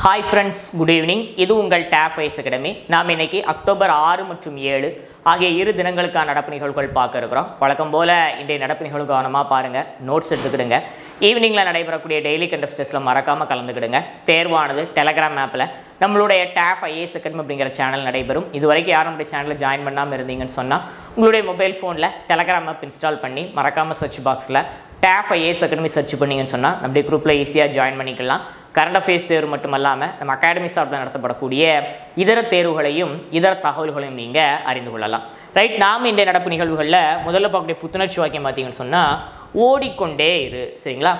Hi friends, good evening. இது உங்கள் TAF IAS Academy. நாம் இன்னைக்கு அக்டோபர் 6 மற்றும் 7 ஆகிய இரு தினங்களுக்கான நடப்பு நிகழ்வுகள் பார்க்க இருக்கிறோம். வழக்கம் போல இன்றைய நடப்பு நிகழ்வு கவனமாக பாருங்க, நோட்ஸ் எடுத்துக்கிடுங்க. ஈவினிங்கில் நடைபெறக்கூடிய டெய்லி கண்டெஸ்ட் டெஸ்ட்டில் மறக்காமல் கலந்துக்கிடுங்க. தேர்வானது டெலகிராம் ஆப்பில் நம்மளுடைய TAF IAS Academy அப்படிங்கிற சேனல் நடைபெறும். இது வரைக்கும் யாரும் நம்முடைய சேனலில் ஜாயின் பண்ணாமல் இருந்தீங்கன்னு சொன்னால் உங்களுடைய மொபைல் ஃபோனில் டெலகிராம் ஆப் இன்ஸ்டால் பண்ணி மறக்காமல் சர்ச் பாக்ஸில் TAF IAS Academy சர்ச் பண்ணிங்கன்னு சொன்னால் நம்முடைய குரூப்பில் ஈஸியாக ஜாயின் பண்ணிக்கலாம். கரண்ட் அஃபேர்ஸ் தேர்வு மட்டும் இல்லாமல் நம்ம அகாடமி சார்பில் நடத்தப்படக்கூடிய இதர தேர்வுகளையும் இதர தகவல்களையும் நீங்கள் அறிந்து கொள்ளலாம். ரைட், நாம் இந்த நடப்பு நிகழ்வுகளில் முதல்ல பார்க்கக்கூடிய புத்துணர்ச்சி வாக்கியம் பார்த்தீங்கன்னு சொன்னால் ஓடிக்கொண்டே இரு. சரிங்களா?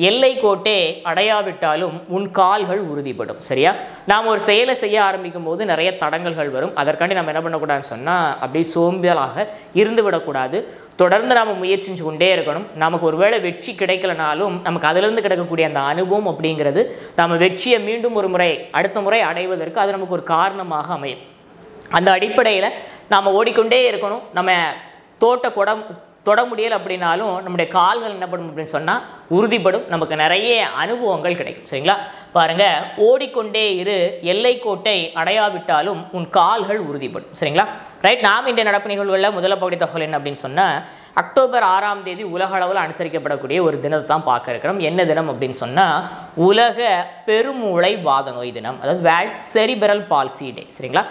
எல்லை கோட்டே அடையாவிட்டாலும் உன் கால்கள் உறுதிப்படும். சரியா? நாம் ஒரு செயலை செய்ய ஆரம்பிக்கும் போது நிறைய தடங்கல்கள் வரும். அதற்காண்டி நம்ம என்ன பண்ணக்கூடாதுன்னு சொன்னால் அப்படியே சோம்பலாக இருந்து விடக்கூடாது. தொடர்ந்து நாம் முயற்சி செஞ்சு கொண்டே இருக்கணும். நமக்கு ஒருவேளை வெற்றி கிடைக்கலனாலும் நமக்கு அதிலிருந்து கிடைக்கக்கூடிய அந்த அனுபவம் அப்படிங்கிறது நம்ம வெற்றியை மீண்டும் ஒரு முறை அடுத்த முறை அடைவதற்கு அது நமக்கு ஒரு காரணமாக அமையும். அந்த அடிப்படையில் நாம் ஓடிக்கொண்டே இருக்கணும். நம்ம தொட முடியலை அப்படின்னாலும் நம்முடைய கால்கள் என்ன பண்ணும் அப்படின்னு சொன்னால் உறுதிப்படும். நமக்கு நிறைய அனுபவங்கள் கிடைக்கும். சரிங்களா? பாருங்கள், ஓடிக்கொண்டே இரு, எல்லை கோட்டை அடையாவிட்டாலும் உன் கால்கள் உறுதிப்படும். சரிங்களா? ரைட், நாம் இந்த நடப்பு நிகழ்வுகளில் முதல்ல பகுதி தகவல் என்ன அப்படின்னு சொன்னால் அக்டோபர் 6ஆம் தேதி உலக அளவில் அனுசரிக்கப்படக்கூடிய ஒரு தினத்தை தான் பார்க்க இருக்கிறோம். என்ன தினம் அப்படின்னு சொன்னால் உலக பெருமூளை வாத நோய் தினம், அதாவது வேர்ல்ட் செரிப்ரல் பால்சி டே. சரிங்களா?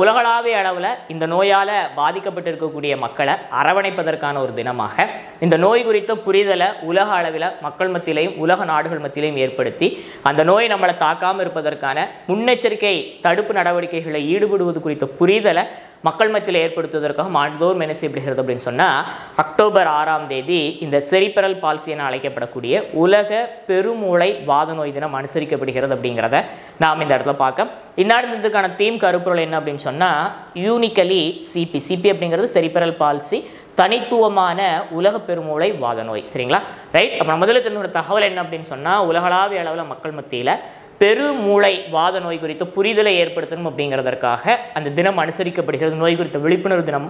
உலகளாவிய அளவில் இந்த நோயால் பாதிக்கப்பட்டு இருக்கக்கூடிய மக்களை அரவணைப்பதற்கான ஒரு தினமாக இந்த நோய் குறித்த புரிதலை உலக அளவில் மக்கள் மத்தியிலையும் உலக நாடுகள் மத்தியிலையும் ஏற்படுத்தி அந்த நோய் நம்மளை தாக்காமல் இருப்பதற்கான முன்னெச்சரிக்கை தடுப்பு நடவடிக்கைகளை ஈடுபடுவது குறித்த புரிதலை மக்கள் மத்தியில் ஏற்படுத்துவதற்காக ஆண்டுதோறும் என்ன செய்யப்படுகிறது அப்படின்னு சொன்னால் அக்டோபர் 6ஆம் தேதி இந்த செரிப்ரல் பால்சி என அழைக்கப்படக்கூடிய உலக பெருமூளை வாத நோய் தினம் அனுசரிக்கப்படுகிறது அப்படிங்கிறத நாம் இந்த இடத்துல பார்க்க. இந்த தினத்துக்கான தீம் கருப்பொருள் என்ன அப்படின்னு சொன்னால் யூனிக்கலி சிபி அப்படிங்கிறது செரிப்ரல் பால்சி, தனித்துவமான உலக பெருமூளை வாத நோய். சரிங்களா? ரைட், அப்போ நம்ம முதல்ல தெரிஞ்ச தகவல் என்ன அப்படின்னு சொன்னால் உலகளாவிய அளவில் மக்கள் மத்தியில் பெருமூளை வாத நோய் குறித்த புரிதலை ஏற்படுத்தணும் அப்படிங்கிறதற்காக அந்த தினம் அனுசரிக்கப்படுகிறது. நோய் குறித்த விழிப்புணர்வு தினம்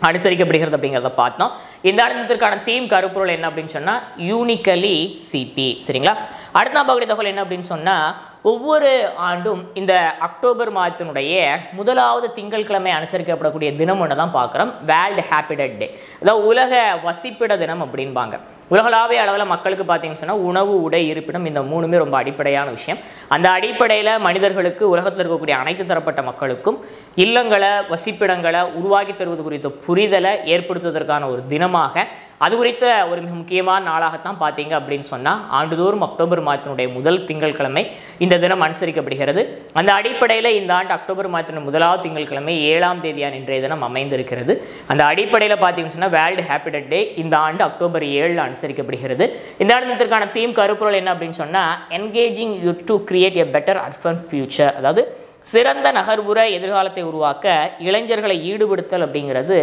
அனுசரிக்கப்படுகிறது அப்படிங்கிறத பார்த்தோம். இந்த தினத்திற்கான தீம் கருப்பொருள் என்ன அப்படின்னு சொன்னால் யூனிக்கலி சிபி. சரிங்களா? அடுத்த பகுதி தகவல் என்ன அப்படின்னு சொன்னால் ஒவ்வொரு ஆண்டும் இந்த அக்டோபர் மாதத்தினுடைய முதலாவது திங்கட்கிழமை அனுசரிக்கப்படக்கூடிய தினம் ஒன்று தான் பார்க்குறோம். வேர்ல்டு ஹாப்பிடட் டே, அதாவது உலக வசிப்பிட தினம் அப்படின்பாங்க. உலகளாவிய அளவில் மக்களுக்கு பார்த்தீங்கன்னு சொன்னால் உணவு, உடை, இருப்பிடம் இந்த மூணுமே ரொம்ப அடிப்படையான விஷயம். அந்த அடிப்படையில் மனிதர்களுக்கு உலகத்தில் இருக்கக்கூடிய அனைத்து தரப்பட்ட மக்களுக்கும் இல்லங்களை, வசிப்பிடங்களை உருவாக்கி தருவது குறித்த புரிதலை ஏற்படுத்துவதற்கான ஒரு தினமாக, அது குறித்த ஒரு மிக முக்கியமான நாளாகத்தான் பார்த்தீங்க அப்படின்னு சொன்னால் ஆண்டுதோறும் அக்டோபர் மாதத்தினுடைய முதல் திங்கட்கிழமை இந்த தினம் அனுசரிக்கப்படுகிறது. அந்த அடிப்படையில் இந்த ஆண்டு அக்டோபர் மாதத்தின் முதலாவது திங்கட்கிழமை 7ஆம் தேதியான இன்றைய தினம் அமைந்திருக்கிறது. அந்த அடிப்படையில் பார்த்தீங்கன்னு சொன்னால் வேர்ல்டு ஹாப்பிடட் டே இந்த ஆண்டு அக்டோபர் 7 அனுசரிக்கப்படுகிறது. இந்த ஆண்டத்திற்கான தீம் கருப்பொருள் என்ன அப்படின்னு சொன்னால் engaging you to create a better urban future, அதாவது சிறந்த நகர்ப்புற எதிர்காலத்தை உருவாக்க இளைஞர்களை ஈடுபடுத்தல் அப்படிங்கிறது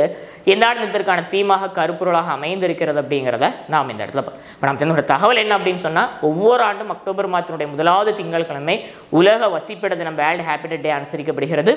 இந்த ஆண்டத்திற்கான தீமாக கருப்பொருளாக அமைந்திருக்கிறது அப்படிங்கிறத நாம் இந்த இடத்துல இப்போ நாம் தெரிந்த ஒரு தகவல் என்ன அப்படின்னு சொன்னால் ஒவ்வொரு ஆண்டும் அக்டோபர் மாதத்தினுடைய முதலாவது திங்கட்கிழமை உலக வசிப்பிட தினம் வேர்ல்டு ஹாப்பிடட் டே அனுசரிக்கப்படுகிறது.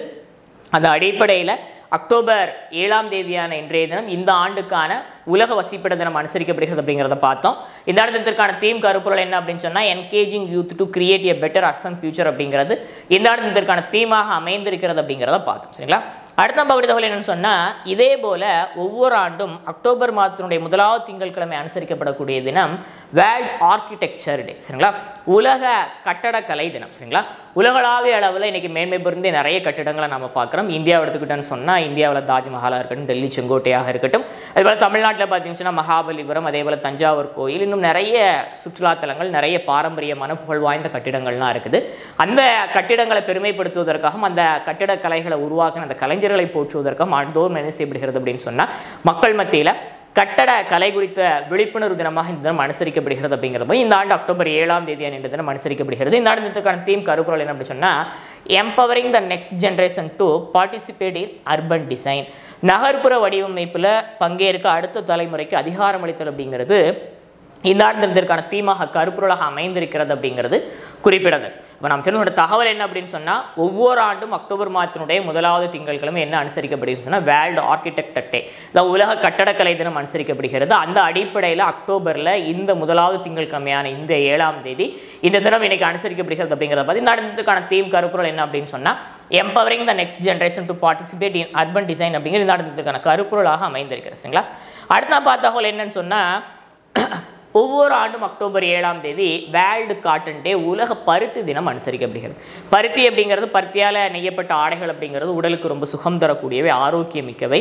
அந்த அடிப்படையில் அக்டோபர் 7ஆம் தேதியான இன்றைய தினம் இந்த ஆண்டுக்கான உலக வசிப்பிட தினம் அனுசரிக்கப்படுகிறது அப்படிங்கிறத பார்த்தோம். இந்த தினத்திற்கான தீம் கருப்பொருள் என்ன அப்படின்னு சொன்னால் engaging youth to create a better urban future அப்படிங்கிறது இந்த தினத்திற்கான தீமாக அமைந்திருக்கிறது அப்படிங்கிறத பார்த்தோம். சரிங்களா? அடுத்த பகுதி தகவல் என்னன்னு சொன்னால் இதே போல் ஒவ்வொரு ஆண்டும் அக்டோபர் மாதத்தினுடைய முதலாவது திங்கட்கிழமை அனுசரிக்கப்படக்கூடிய தினம் வேர்ல்ட் ஆர்கிடெக்சர் டே. சரிங்களா? உலக கட்டடக்கலை தினம். சரிங்களா? உலகளாவிய அளவில் இன்றைக்கி மேன்மை பொருந்தி நிறைய கட்டிடங்களை நம்ம பார்க்குறோம். இந்தியாவை எடுத்துக்கிட்டோன்னு சொன்னால் இந்தியாவில் தாஜ்மஹாலாக இருக்கட்டும், டெல்லி செங்கோட்டையாக இருக்கட்டும், அதேபோல் தமிழ்நாட்டில் பார்த்தீங்கன்னா மகாபலிபுரம், அதே போல் தஞ்சாவூர் கோயில், இன்னும் நிறைய சுற்றுலாத்தலங்கள், நிறைய பாரம்பரியமான புகழ்வாய்ந்த கட்டிடங்கள்லாம் இருக்குது. அந்த கட்டிடங்களை பெருமைப்படுத்துவதற்காகவும் அந்த கட்டிடக்கலைகளை உருவாக்கின அந்த கலைஞர்களை போற்றுவதற்காகவும் ஆண்டுதோறும் என்ன செய்யப்படுகிறது அப்படின்னு சொன்னால் மக்கள் மத்தியில் கட்டட கலை குறித்த விழிப்புணர்வு தினமாக இந்த தினம் அனுசரிக்கப்படுகிறது அப்படிங்கிறது இந்த ஆண்டு அக்டோபர் 7ஆம் தேதியான இந்த தினம் அனுசரிக்கப்படுகிறது. இந்த ஆண்டு தீம் கருப்பொருள் என்ன அப்படின்னு சொன்னால் empowering the next generation to participate in urban design, நகர்ப்புற வடிவமைப்பில் பங்கேற்க அடுத்த தலைமுறைக்கு அதிகாரம் அளித்தல் அப்படிங்கிறது இந்த ஆண்டிற்கான தீமாக கருப்பொருளாக அமைந்திருக்கிறது அப்படிங்கிறது குறிப்பிடது. இப்போ நாம் தெரிஞ்ச தகவல் என்ன அப்படின்னு சொன்னால், ஒவ்வொரு ஆண்டும் அக்டோபர் மாதத்தினுடைய முதலாவது திங்கட்கிழமை என்ன அனுசரிக்கப்படுகிறது சொன்னால் வேர்ல்டு ஆர்கிடெக்ட் டே, அதாவது உலக கட்டடக்கலை தினம் அனுசரிக்கப்படுகிறது. அந்த அடிப்படையில் அக்டோபரில் இந்த முதலாவது திங்கட்கிழமையான இந்த 7ஆம் தேதி இந்த தினம் இன்னைக்கு அனுசரிக்கப்படுகிறது அப்படிங்கிறத பார்த்து இந்த ஆண்டிற்கான தீம் கருப்பொருள் என்ன அப்படின்னு சொன்னால் empowering the next generation to participate in urban design அப்படிங்கிற இந்த ஆண்டிற்கான கருப்பொருளாக அமைந்திருக்கிறது. சரிங்களா? அடுத்த நான் பார்த்த தகவல் என்னன்னு சொன்னால், ஒவ்வொரு ஆண்டும் அக்டோபர் 7ஆம் தேதி வேர்ல்டு காட்டன் டே, உலக பருத்தி தினம் அனுசரிக்கப்படுகிறது. பருத்தி அப்படிங்கிறது பருத்தியால் நெய்யப்பட்ட ஆடைகள் அப்படிங்கிறது உடலுக்கு ரொம்ப சுகம் தரக்கூடியவை, ஆரோக்கியமிக்கவை.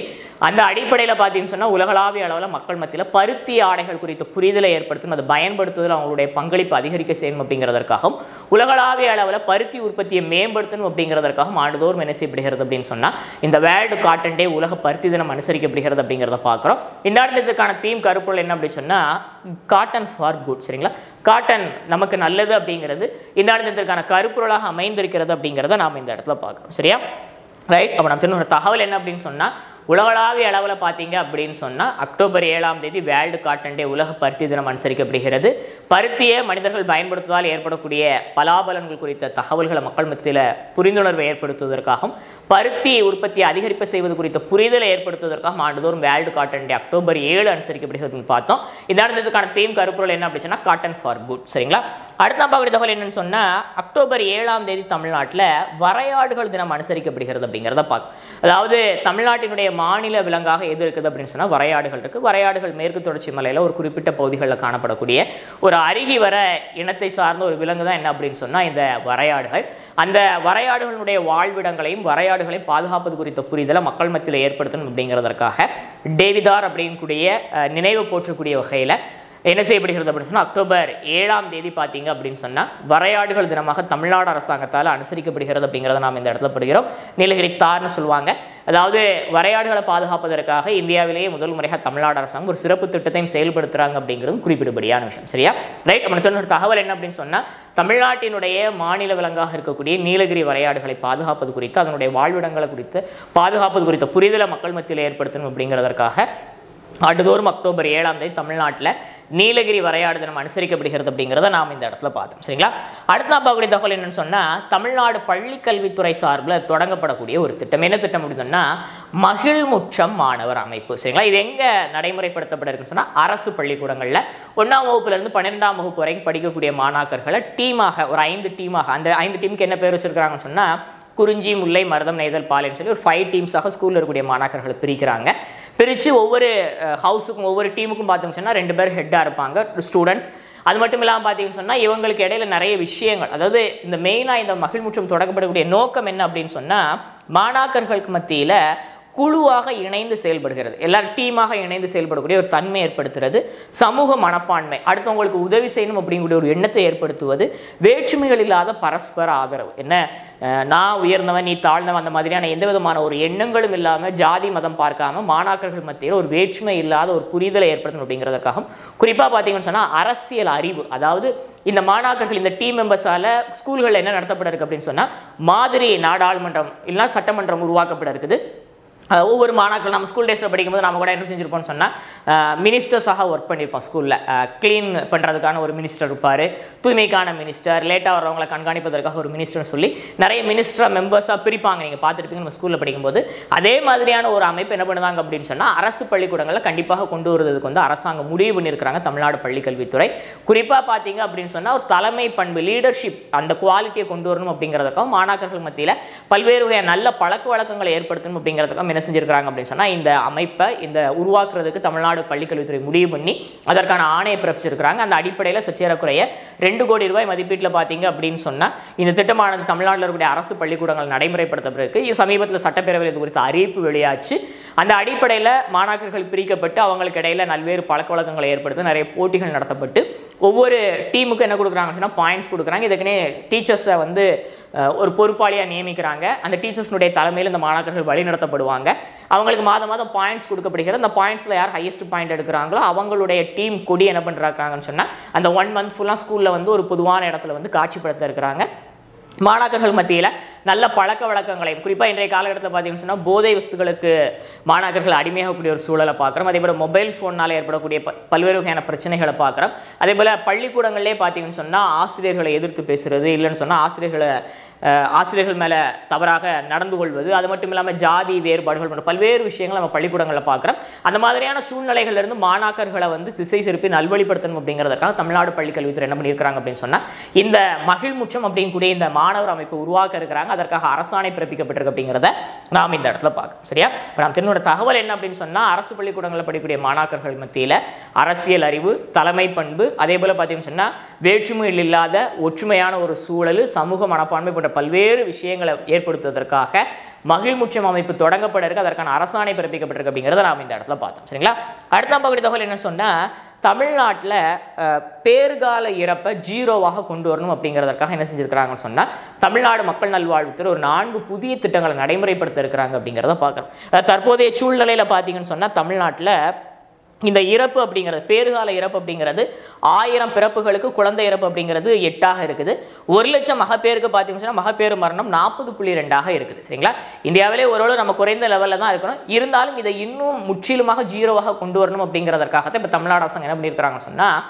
அந்த அடிப்படையில் பார்த்தீங்கன்னு சொன்னால் உலகளாவிய அளவில் மக்கள் மத்தியில் பருத்தி ஆடைகள் குறித்த புரிதலை ஏற்படுத்தும், அதை பயன்படுத்துவதில் அவங்களுடைய பங்களிப்பு அதிகரிக்க செய்யணும் அப்படிங்கிறதற்காகவும், உலகளாவிய அளவில் பருத்தி உற்பத்தியை மேம்படுத்தணும் அப்படிங்கிறதற்காகவும் ஆண்டுதோறும் என்ன செய்யப்படுகிறது அப்படின்னு சொன்னால் இந்த வேர்ல்டு காட்டன் டே, உலக பருத்தி தினம் அனுசரிக்கப்படுகிறது அப்படிங்கிறத பார்க்குறோம். இந்த ஆண்டத்திற்கான தீம் கருப்பொருள் என்ன அப்படின்னு சொன்னால் காட்டன் ஃபார் குட். சரிங்களா? காட்டன் நமக்கு நல்லது அப்படிங்கிறது இந்த ஆண்டத்திற்கான கருப்பொருளாக அமைந்திருக்கிறது அப்படிங்கிறத நாம் இந்த இடத்துல பார்க்குறோம். சரியா? ரைட். அப்போ நம்ம தெரிஞ்ச தகவல் என்ன அப்படின்னு சொன்னால், உலகளாவிய அளவில் பார்த்தீங்க அப்படின்னு சொன்னால் அக்டோபர் 7ஆம் தேதி வேர்ல்டு காட்டன் டே, உலக பருத்தி தினம் அனுசரிக்கப்படுகிறது. பருத்தியை மனிதர்கள் பயன்படுத்துவதால் ஏற்படக்கூடிய பலாபலன்கள் குறித்த தகவல்களை மக்கள் மத்தியில் புரிந்துணர்வை ஏற்படுத்துவதற்காகவும், பருத்தி உற்பத்தியை அதிகரிப்பு செய்வது குறித்த புரிதலை ஏற்படுத்துவதற்காகவும் ஆண்டுதோறும் வேர்ல்டு காட்டன் டே அக்டோபர் 7 அனுசரிக்கப்படுகிறதுன்னு பார்த்தோம். இந்த இடத்துக்கான தீம் கருப்பொருள் என்ன அப்படின்னு சொன்னால் காட்டன் ஃபார் குட். சரிங்களா? அடுத்த பார்க்குற தகவல் என்னன்னு சொன்னால், அக்டோபர் 7ஆம் தேதி தமிழ்நாட்டில் வரையாடுகள் தினம் அனுசரிக்கப்படுகிறது அப்படிங்கிறத பார்க்கும். அதாவது தமிழ்நாட்டினுடைய மாநில விலங்காக எது இருக்குது அப்படின்னு சொன்னால் வரையாடுகள் இருக்குது. வரையாடுகள் மேற்கு தொடர்ச்சி மலையில் ஒரு குறிப்பிட்ட பகுதிகளில் காணப்படக்கூடிய ஒரு அருகி வர இனத்தை சார்ந்த ஒரு விலங்கு தான் என்ன அப்படின்னு சொன்னால் இந்த வரையாடுகள். அந்த வரையாடுகளுடைய வாழ்விடங்களையும் வரையாடுகளையும் பாதுகாப்பது குறித்த புரிதலை மக்கள் மத்தியில் ஏற்படுத்தணும் அப்படிங்கிறதற்காக டேவிதார் அப்படின்னுடைய நினைவு போற்றக்கூடிய வகையில் என்ன செய்யப்படுகிறது அப்படின்னு சொன்னால் அக்டோபர் 7ஆம் தேதி பார்த்தீங்க அப்படின்னு சொன்னால் வரையாடுகள் தினமாக தமிழ்நாடு அரசாங்கத்தால் அனுசரிக்கப்படுகிறது அப்படிங்கிறத நாம் இந்த இடத்துல படுகிறோம். நீலகிரி தார்னு சொல்லுவாங்க. அதாவது வரையாடுகளை பாதுகாப்பதற்காக இந்தியாவிலேயே முதல் முறையாக தமிழ்நாடு அரசாங்கம் ஒரு சிறப்பு திட்டத்தையும் செயல்படுத்துகிறாங்க அப்படிங்கிறது குறிப்பிடப்படியான விஷயம். சரியா? ரைட். நம்ம சொன்ன தகவல் என்ன அப்படின்னு சொன்னால், தமிழ்நாட்டினுடைய மாநில விலங்காக இருக்கக்கூடிய நீலகிரி வரையாடுகளை பாதுகாப்பது குறித்து, அதனுடைய வாழ்விடங்களை குறித்து பாதுகாப்பது குறித்த புரிதலை மக்கள் மத்தியில் ஏற்படுத்தணும் அப்படிங்கிறதற்காக ஆண்டுதோறும் அக்டோபர் 7ஆம் தேதி தமிழ்நாட்டில் நீலகிரி வரையாடு தினம் அனுசரிக்கப்படுகிறது அப்படிங்கிறத நாம் இந்த இடத்துல பார்த்தோம். சரிங்களா? அடுத்த நான் பார்க்கக்கூடிய தகவல் என்னன்னு சொன்னால், தமிழ்நாடு பள்ளிக்கல்வித்துறை சார்பில் தொடங்கப்படக்கூடிய ஒரு திட்டம். என்ன திட்டம் அப்படின்னா மகிழ்முற்றம் மாணவர் அமைப்பு. சரிங்களா? இது எங்கே நடைமுறைப்படுத்தப்பட இருக்குன்னு சொன்னால் அரசு பள்ளிக்கூடங்களில் 1ஆம் வகுப்புலேருந்து 12ஆம் வகுப்பு வரைக்கும் படிக்கக்கூடிய மாணாக்கர்களை டீமாக ஒரு 5 டீமாக, அந்த 5 டீமுக்கு என்ன பேர் வச்சுருக்கிறாங்கன்னு சொன்னால் குறிஞ்சி, முல்லை, மருதம், நெய்தல், பாலைன்னு சொல்லி ஒரு 5 டீம்ஸாக ஸ்கூலில் இருக்கக்கூடிய மாணாக்கர்களை பிரிக்கிறாங்க. பிரித்து ஒவ்வொரு ஹவுஸுக்கும் ஒவ்வொரு டீமுக்கும் பார்த்தோம்னு சொன்னால் 2 பேர் ஹெட்டாக இருப்பாங்க ஸ்டூடெண்ட்ஸ். அது மட்டும் இல்லாமல் பார்த்தீங்கன்னு சொன்னால் இவங்களுக்கு இடையில நிறைய விஷயங்கள், அதாவது இந்த மெயினாக இந்த மகிழ்முற்றம் தொடங்கப்படக்கூடிய நோக்கம் என்ன அப்படின்னு சொன்னால் மாணாக்கர்களுக்கு மத்தியில் குழுவாக இணைந்து செயல்படுகிறது, எல்லாரும் டீமாக இணைந்து செயல்படக்கூடிய ஒரு தன்மை ஏற்படுத்துறது, சமூக மனப்பான்மை, அடுத்தவங்களுக்கு உதவி செய்யணும் அப்படிங்கக்கூடிய ஒரு எண்ணத்தை ஏற்படுத்துவது, வேற்றுமைகள் இல்லாத பரஸ்பர ஆதரவு. என்ன நான் உயர்ந்தவன் நீ தாழ்ந்தவன் அந்த மாதிரியான எந்த விதமான ஒரு எண்ணங்களும் இல்லாமல் ஜாதி மதம் பார்க்காம மாணாக்கர்கள் மத்தியில் ஒரு வேற்றுமை இல்லாத ஒரு புரிதலை ஏற்படுத்தணும் அப்படிங்கிறதுக்காகவும், குறிப்பாக பார்த்தீங்கன்னு சொன்னால் அரசியல் அறிவு, அதாவது இந்த மாணாக்கர்கள் இந்த டீம் மெம்பர்ஸால் ஸ்கூல்களில் என்ன நடத்தப்பட இருக்குது அப்படின்னு சொன்னால் மாதிரி நாடாளுமன்றம் இல்லைனா சட்டமன்றம் உருவாக்கப்பட இருக்குது. ஒவ்வொரு மாணாக்கள் நம்ம ஸ்கூல் டேஸில் படிக்கும்போது நம்ம கூட என்ன செஞ்சுருப்போம்னு சொன்னால் மினிஸ்டர்ஸாக ஒர்க் பண்ணியிருப்போம். ஸ்கூலில் க்ளீன் பண்ணுறதுக்கான ஒரு மினிஸ்டர் இருப்பார், தூய்மைக்கான மினிஸ்டர், லேட்டாக வரவங்களை கண்காணிப்பதற்காக ஒரு மினிஸ்டர்னு சொல்லி நிறைய மினிஸ்டர் மெம்பர்ஸாக பிரிப்பாங்க. நீங்கள் பார்த்துருப்பீங்க நம்ம ஸ்கூலில் படிக்கும்போது. அதே மாதிரியான ஒரு அமைப்பு என்ன பண்ணுவாங்க அப்படின்னு சொன்னால் அரசு பள்ளிக்கூடங்களில் கண்டிப்பாக கொண்டு வருவதற்கு வந்து அரசாங்கம் முடிவு பண்ணியிருக்கிறாங்க தமிழ்நாடு பள்ளிக்கல்வித்துறை. குறிப்பாக பார்த்தீங்க அப்படின்னு சொன்னால் ஒரு தலைமை பண்பு, லீடர்ஷிப், அந்த குவாலிட்டியை கொண்டு வரணும் அப்படிங்கிறதுக்காக மாணாக்கர்கள் மத்தியில் பல்வேறு வகையான நல்ல பழக்க வழக்கங்களை ஏற்படுத்தணும் அப்படிங்கிறதுக்காக என்ன செஞ்சிருக்காங்க அப்படின்னு சொன்னால் இந்த அமைப்பை இந்த உருவாக்குறதுக்கு தமிழ்நாடு பள்ளிக்கல்வித்துறை முடிவு பண்ணி அதற்கான ஆணையை பிறப்பிச்சிருக்கிறாங்க. அந்த அடிப்படையில் சற்றேறக்குறைய 2 கோடி ரூபாய் மதிப்பீட்டில் பார்த்தீங்க அப்படின்னு சொன்னால் இந்த திட்டமானது தமிழ்நாட்டில் இருக்கக்கூடிய அரசு பள்ளிக்கூடங்கள் நடைமுறைப்படுத்தப்பட்டிருக்கு. சமீபத்தில் சட்டப்பேரவையில் இது குறித்த அறிவிப்பு வெளியாச்சு. அந்த அடிப்படையில் மாணாக்கர்கள் பிரிக்கப்பட்டு அவங்களுக்கு இடையில நல்வேறு பழக்க வழக்கங்களை ஏற்படுத்தி நிறைய போட்டிகள் நடத்தப்பட்டு ஒவ்வொரு டீமுக்கும் என்ன கொடுக்குறாங்கன்னு சொன்னால் பாயிண்ட்ஸ் கொடுக்குறாங்க. இதுக்குன்னே டீச்சர்ஸை வந்து ஒரு பொறுப்பாளியாக நியமிக்கிறாங்க. அந்த டீச்சர்ஸ்னுடைய தலைமையில் இந்த மாணாக்கர்கள் வழி நடத்தப்படுவாங்க. அவங்களுக்கு மாதம் மாதம் பாயிண்ட்ஸ் கொடுக்கப்படுகிறது. அந்த பாயிண்ட்ஸில் யார் ஹையஸ்ட் பாயிண்ட் எடுக்கிறாங்களோ அவங்களுடைய டீம் கொடி என்ன பண்ணுறாங்கன்னு சொன்னால் அந்த 1 மந்த் ஃபுல்லாக ஸ்கூலில் வந்து ஒரு பொதுவான இடத்துல வந்து காட்சிப்படுத்த இருக்கிறாங்க. மாணாக்கர்கள் மத்தியில் நல்ல பழக்க வழக்கங்களையும் குறிப்பாக இன்றைய காலகட்டத்தில் பார்த்தீங்கன்னு சொன்னால் போதை வஸ்துகளுக்கு மாணாக்கர்கள் அடிமையாகக்கூடிய ஒரு சூழலை பார்க்குறோம். அதே போல் மொபைல் ஃபோனால் ஏற்படக்கூடிய பல்வேறு வகையான பிரச்சனைகளை பார்க்குறோம். அதே போல் பள்ளிக்கூடங்களே பார்த்தீங்கன்னு சொன்னால் ஆசிரியர்களை எதிர்த்து பேசுகிறது, இல்லைன்னு சொன்னால் ஆசிரியர்கள் மேலே தவறாக நடந்து கொள்வது, அது மட்டும் இல்லாமல் ஜாதி வேறுபாடுகள் போன்ற பல்வேறு விஷயங்கள் நம்ம பள்ளிக்கூடங்களில் பார்க்குறோம். அந்த மாதிரியான சூழ்நிலைகளிலிருந்து மாணாக்கர்களை வந்து திசை திருப்பி நல்வழிப்படுத்தணும் அப்படிங்கிறதுக்காக தமிழ்நாடு பள்ளிக்கல்வித்துறை என்ன பண்ணியிருக்காங்க அப்படின்னு சொன்னால் இந்த மகிழ்முற்றம் அப்படிங்கக்கூடிய இந்த மாணவர் அமைப்பு உருவாக்க இருக்கிறாங்க. அதற்காக அரசாணை பிறப்பிக்கப்பட்டிருக்கு அப்படிங்கிறத நாம் இந்த இடத்துல பார்க்கணும். சரியா? இப்போ நாம் தெரிஞ்ச தகவல் என்ன அப்படின்னு சொன்னால் அரசு பள்ளிக்கூடங்களில் படிக்கக்கூடிய மாணாக்கர்கள் மத்தியில் அரசியல் அறிவு, தலைமை பண்பு, அதே போல் பார்த்தீங்கன்னு சொன்னால் வேற்றுமையில் இல்லாத ஒற்றுமையான ஒரு சூழல், சமூக மனப்பான்மை போன்ற பல்வேறு விஷயங்களை ஏற்படுத்துவதற்காக மகிழ்முற்றம் அமைப்பு தொடங்கப்பட இருக்கு. அதற்கான அரசாணை பிறப்பிக்கப்பட்டிருக்கு அப்படிங்கிறத நாம் இந்த இடத்துல பார்த்தோம். சரிங்களா? அடுத்த பகுதி தகவல் என்ன சொன்னால் தமிழ்நாட்டில் பேறுகால இறப்பை 0வாக கொண்டு வரணும் அப்படிங்கிறதுக்காக என்ன செஞ்சுருக்கிறாங்கன்னு சொன்னால் தமிழ்நாடு மக்கள் நல்வாழ்வுத்துறை ஒரு 4 புதிய திட்டங்களை நடைமுறைப்படுத்த இருக்கிறாங்க அப்படிங்கிறத பார்க்குறோம். தற்போதைய சூழ்நிலையில் பார்த்தீங்கன்னு சொன்னால் தமிழ்நாட்டில் இந்த இறப்பு அப்படிங்கிறது பேறுகால இறப்பு அப்படிங்கிறது 1000 பிறப்புகளுக்கு குழந்தை இறப்பு அப்படிங்கிறது 8ஆக இருக்குது. 1,00,000 மகப்பேருக்கு பார்த்தீங்கன்னா மகப்பேறு மரணம் 40.2ஆக இருக்குது. சரிங்களா? இந்தியாவிலே ஓரளவு நம்ம குறைந்த லெவலில் தான் இருக்கணும். இருந்தாலும் இதை இன்னும் முற்றிலுமாக 0வாக கொண்டு வரணும் அப்படிங்கிறதற்காகத்தான் இப்போ தமிழ்நாடு அரசாங்கம் என்ன பண்ணியிருக்கிறாங்கன்னு சொன்னால்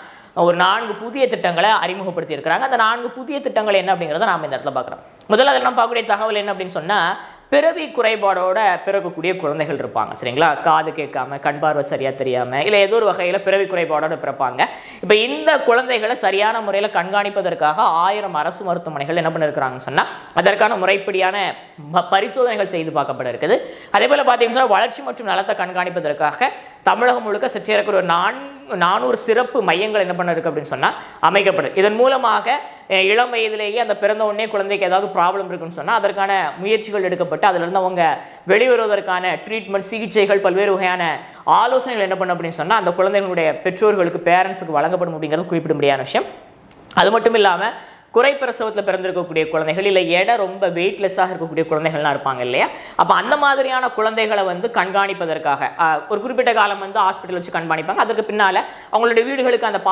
ஒரு 4 புதிய திட்டங்களை அறிமுகப்படுத்தி இருக்கிறாங்க. அந்த 4 புதிய திட்டங்கள் என்ன அப்படிங்கிறத நாம் இந்த இடத்துல பார்க்குறோம். முதல்ல அதில் நம்ம பார்க்கக்கூடிய தகவல் என்ன அப்படின்னு சொன்னால் பிறவி குறைபாடோட பிறக்கக்கூடிய குழந்தைகள் இருப்பாங்க. சரிங்களா? காது கேட்காம, கண் பார்வை சரியாக தெரியாமல், இல்லை ஏதோ ஒரு வகையில் பிறவி குறைபாடோட பிறப்பாங்க. இப்போ இந்த குழந்தைகளை சரியான முறையில் கண்காணிப்பதற்காக 1000 அரசு மருத்துவமனைகள் என்ன பண்ணியிருக்கிறாங்கன்னு சொன்னால் அதற்கான முறைப்படியான பரிசோதனைகள் செய்து பார்க்கப்பட இருக்குது. அதே போல் பார்த்தீங்கன்னா வளர்ச்சி மற்றும் நலத்தை கண்காணிப்பதற்காக தமிழகம் முழுக்க சற்றேறக்குற ஒரு 400 சிறப்பு மையங்கள் என்ன பண்ண இருக்கு அப்படின்னு சொன்னால் அமைக்கப்படும். இதன் மூலமாக இளம் வயதிலேயே அந்த பிறந்த உடனே குழந்தைக்கு ஏதாவது ப்ராப்ளம் இருக்குன்னு சொன்னால் அதற்கான முயற்சிகள் எடுக்கப்பட்டு அதிலிருந்து அவங்க வெளிவருவதற்கான ட்ரீட்மெண்ட், சிகிச்சைகள், பல்வேறு வகையான ஆலோசனைகள் என்ன பண்ண அப்படின்னு சொன்னால் அந்த குழந்தைகளுடைய பெற்றோர்களுக்கு, பேரண்ட்ஸுக்கு வழங்கப்படும் அப்படிங்கிறது குறிப்பிட முடியாத விஷயம். அது மட்டும் இல்லாமல் குறை பிரசவத்தில் பிறந்திருக்கக்கூடிய குழந்தைகள், இல்லை எடை ரொம்ப வெயிட்லெஸ்ஸாக இருக்கக்கூடிய குழந்தைகள்லாம் இருப்பாங்க இல்லையா? அப்போ அந்த மாதிரியான குழந்தைகளை வந்து கண்காணிப்பதற்காக ஒரு குறிப்பிட்ட காலம் வந்து ஹாஸ்பிட்டல் வச்சு கண்காணிப்பாங்க. அதற்கு பின்னால் அவங்களுடைய வீடுகளுக்கு அந்த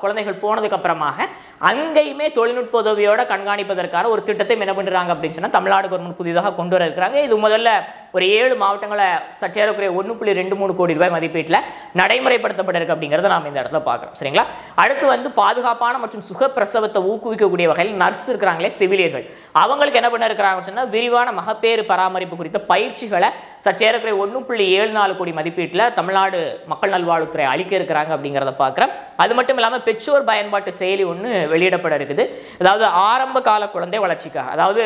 குழந்தைகள் போனதுக்கு அப்புறமாக அங்கேயுமே தொழில்நுட்ப உதவியோட கண்காணிப்பதற்கான ஒரு திட்டத்தை என்ன பண்ணுறாங்க அப்படின்னு சொன்னால் தமிழ்நாடு கவர்மெண்ட் புதிதாக கொண்டு வர இருக்கிறாங்க. இது முதல்ல ஒரு 7 மாவட்டங்களை சற்றேறக்குறைய 1.23 கோடி ரூபாய் மதிப்பீட்டில் நடைமுறைப்படுத்தப்பட்டிருக்கு அப்படிங்கிறத நாம் இந்த இடத்துல பார்க்குறோம். சரிங்களா? அடுத்து வந்து பாதுகாப்பான மற்றும் சுகப்பிரசவத்தை ஊக்குவிக்கக்கூடிய வகையில் நர்ஸ் இருக்கிறாங்களே, செவிலியர்கள், அவங்களுக்கு என்ன பண்ண இருக்கிறாங்கன்னு சொன்னால் விரிவான மகப்பேறு பராமரிப்பு குறித்த பயிற்சிகளை சற்றேறக்குறைய 1.74 கோடி மதிப்பீட்டில் தமிழ்நாடு மக்கள் நல்வாழ்வுத்துறை அளிக்க இருக்கிறாங்க அப்படிங்கிறத பார்க்குறோம். அது மட்டும் இல்லாமல் பெற்றோர் பயன்பாட்டு செயலி ஒன்று வெளியிடப்பட இருக்குது. அதாவது ஆரம்ப கால குழந்தை வளர்ச்சிக்காக, அதாவது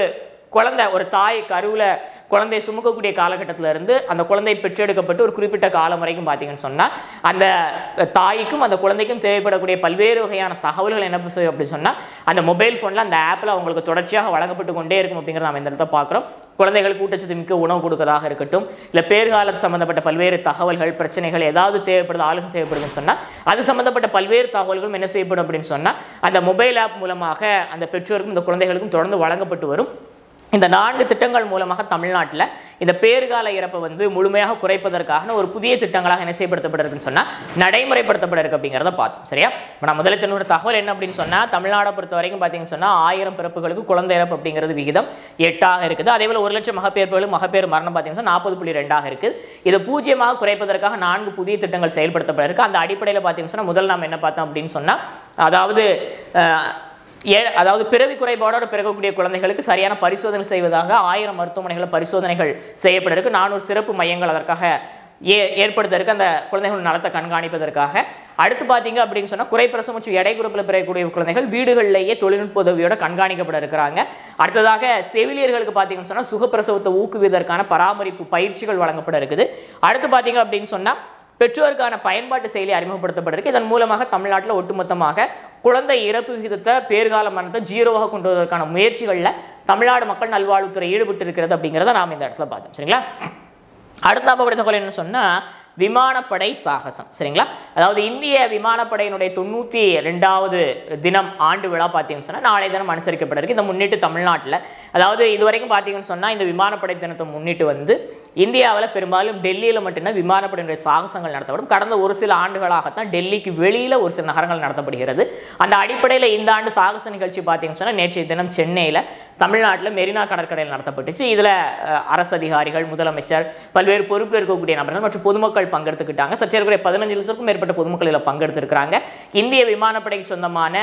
குழந்தை ஒரு தாய் கருவில் குழந்தை சுமக்கக்கூடிய காலகட்டத்தில் இருந்து அந்த குழந்தை பெற்றெடுக்கப்பட்டு ஒரு குறிப்பிட்ட காலம் வரைக்கும் பார்த்தீங்கன்னு சொன்னால் அந்த தாய்க்கும் அந்த குழந்தைக்கும் தேவைப்படக்கூடிய பல்வேறு வகையான தகவல்கள் என்ன அப்படின்னு சொன்னால் அந்த மொபைல் ஃபோனில் அந்த ஆப்பில் அவங்களுக்கு தொடர்ச்சியாக வழங்கப்பட்டு கொண்டே இருக்கும் அப்படிங்கிறத நம்ம இந்த இடத்த பார்க்குறோம். குழந்தைகளுக்கு ஊட்டச்சத்து மிக்க உணவு கொடுக்கறதாக இருக்கட்டும், இல்லை பேறுகாலம் சம்மந்தப்பட்ட பல்வேறு தகவல்கள், பிரச்சனைகள் ஏதாவது தேவைப்படுது, ஆலோசனை தேவைப்படுதுன்னு சொன்னால் அது சம்மந்தப்பட்ட பல்வேறு தகவல்களும் என்ன செய்யப்படும் அப்படின்னு சொன்னால் அந்த மொபைல் ஆப் மூலமாக அந்த பெற்றோருக்கும் இந்த குழந்தைகளுக்கும் தொடர்ந்து வழங்கப்பட்டு வரும். இந்த 4 திட்டங்கள் மூலமாக தமிழ்நாட்டில் இந்த பேறுகால இறப்பை வந்து முழுமையாக குறைப்பதற்கான ஒரு புதிய திட்டங்களாக என்ன செய்யப்படுத்தப்பட்டிருக்குன்னு சொன்னால் நடைமுறைப்படுத்தப்பட இருக்கு அப்படிங்கிறத பார்த்தோம். சரியா? இப்போ நான் முதல்ல தன்னோட தகவல் என்ன அப்படின்னு சொன்னால் தமிழ்நாடை பொறுத்த வரைக்கும் பார்த்தீங்கன்னு சொன்னால் 1000 பிறப்புகளுக்கு குழந்தை இறப்பு அப்படிங்கிறது விகிதம் 8ஆக இருக்குது. அதே போல் 1,00,000 மகப்பேறுகளுக்கு மகப்பேறு மரணம் பார்த்தீங்கன்னா 40.2ஆக இருக்குது. இதை 0ஆக குறைப்பதற்காக 4 புதிய திட்டங்கள் செயல்படுத்தப்பட இருக்கு. அந்த அடிப்படையில் பார்த்தீங்கன்னு சொன்னால் முதல் நாம் என்ன பார்த்தோம் அப்படின்னு சொன்னால் அதாவது பிறவி குறைபாடோடு பிறக்கக்கூடிய குழந்தைகளுக்கு சரியான பரிசோதனை செய்வதாக 1000 மருத்துவமனைகளில் பரிசோதனைகள் செய்யப்பட இருக்கு. 400 சிறப்பு மையங்கள் அதற்காக ஏற்படுத்த இருக்கு, அந்த குழந்தைகள் நலத்தை கண்காணிப்பதற்காக. அடுத்து பார்த்தீங்க அப்படின்னு சொன்னால் குறைப்பிரசவம் மற்றும் எடை குறைப்பில் பிறக்கக்கூடிய குழந்தைகள் வீடுகளிலேயே தொழில்நுட்ப உதவியோட கண்காணிக்கப்பட இருக்கிறாங்க. அடுத்ததாக செவிலியர்களுக்கு பார்த்தீங்கன்னு சொன்னால் சுகப்பிரசவத்தை ஊக்குவிப்பதற்கான பராமரிப்பு பயிற்சிகள் வழங்கப்பட இருக்குது. அடுத்து பார்த்தீங்க அப்படின்னு சொன்னால் பெற்றோருக்கான பயன்பாட்டு செயலி அறிமுகப்படுத்தப்பட்டிருக்கு. இதன் மூலமாக தமிழ்நாட்டில் ஒட்டுமொத்தமாக குழந்தை இறப்பு விகிதத்தை பேறுகால மரணத்தை 0ஆக கொண்டு வருவதற்கான முயற்சிகளில் தமிழ்நாடு மக்கள் நல்வாழ்வுத்துறை ஈடுபட்டு இருக்கிறது அப்படிங்கிறத நாம் இந்த இடத்துல பார்த்தோம். சரிங்களா? அடுத்த தகவல் என்ன சொன்னால் விமானப்படை சாகசம். சரிங்களா? அதாவது இந்திய விமானப்படையினுடைய 92வது தினம் ஆண்டு விழா பார்த்தீங்கன்னு சொன்னால் நாளை தினம் அனுசரிக்கப்பட்டிருக்கு. இதை முன்னிட்டு தமிழ்நாட்டில் அதாவது இதுவரைக்கும் பார்த்தீங்கன்னு சொன்னால் இந்த விமானப்படை தினத்தை முன்னிட்டு வந்து இந்தியாவில் பெரும்பாலும் டெல்லியில் மட்டும்தான் விமானப்படையினுடைய சாகசங்கள் நடத்தப்படும். கடந்த ஒரு சில ஆண்டுகளாகத்தான் டெல்லிக்கு வெளியில் ஒரு சில நகரங்கள் நடத்தப்படுகிறது. அந்த அடிப்படையில் இந்த ஆண்டு சாகச நிகழ்ச்சி பார்த்தீங்கன்னு சொன்னால் நேற்றைய தினம் சென்னையில் தமிழ்நாட்டில் மெரினா கடற்கரையில் நடத்தப்பட்டுச்சு. இதில் அரசு அதிகாரிகள், முதலமைச்சர், பல்வேறு பொறுப்பில் இருக்கக்கூடிய நபர்கள் மற்றும் பொதுமக்கள் பங்கெடுத்துக்கிட்டாங்க. சற்றேறக்குறைய 15,000க்கும் மேற்பட்ட பொதுமக்கள் இதில் பங்கெடுத்திருக்கிறாங்க. இந்திய விமானப்படைக்கு சொந்தமான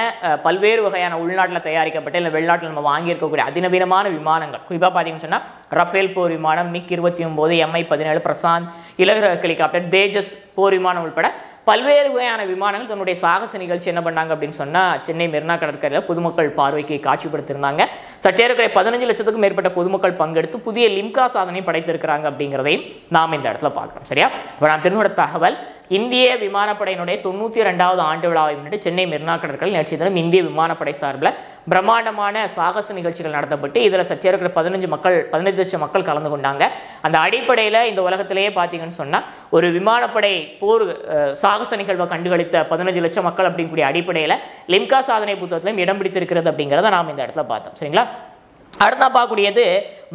பல்வேறு வகையான உள்நாட்டில் தயாரிக்கப்பட்ட இல்லை வெளிநாட்டில் நம்ம வாங்கியிருக்கக்கூடிய அதிநவீனமான விமானங்கள், குறிப்பாக பார்த்தீங்கன்னு சொன்னால் ரஃபேல் போர் விமானம், மிக் 29, MI-17, பிரசாந்த், இலகுரக ஹெலிகாப்டர், தேஜஸ் போர் விமானம் உட்பட பல்வேறு வகையான விமானங்கள் தன்னுடைய சாகச நிகழ்ச்சி என்ன பண்ணாங்க அப்படின்னு சொன்னால் சென்னை மெரினா கடற்கரையில் பொதுமக்கள் பார்வைக்கு காட்சிப்படுத்தியிருந்தாங்க. சற்றேறக்குறைய 15 லட்சத்துக்கும் மேற்பட்ட பொதுமக்கள் பங்கெடுத்து புதிய லிம்கா சாதனை படைத்திருக்கிறாங்க அப்படிங்கிறதையும் நாம் இந்த இடத்துல பார்க்குறோம். சரியா? இப்போ நான் தெரிஞ்ச தகவல், இந்திய விமானப்படையினுடைய 92வது ஆண்டு விழாவை முன்னிட்டு சென்னை மெரினா கடற்கரையில் நேற்றைய தினம் இந்திய விமானப்படை சார்பில் பிரம்மாண்டமான சாகச நிகழ்ச்சிகள் நடத்தப்பட்டு இதில் சற்றேறக்குறைய 15 லட்சம் மக்கள் கலந்து கொண்டாங்க. அந்த அடிப்படையில் இந்த உலகத்திலேயே பார்த்தீங்கன்னு சொன்னால் ஒரு விமானப்படை போர் சாகச நிகழ்வை கண்டுகளித்த 15 லட்சம் மக்கள் அப்படிங்கக்கூடிய அடிப்படையில் லிம்கா சாதனை புத்தகத்திலும் இடம் பிடித்திருக்கிறது அப்படிங்கிறத நாம் இந்த இடத்துல பார்த்தோம். சரிங்களா? அடுத்தா பார்க்கக்கூடியது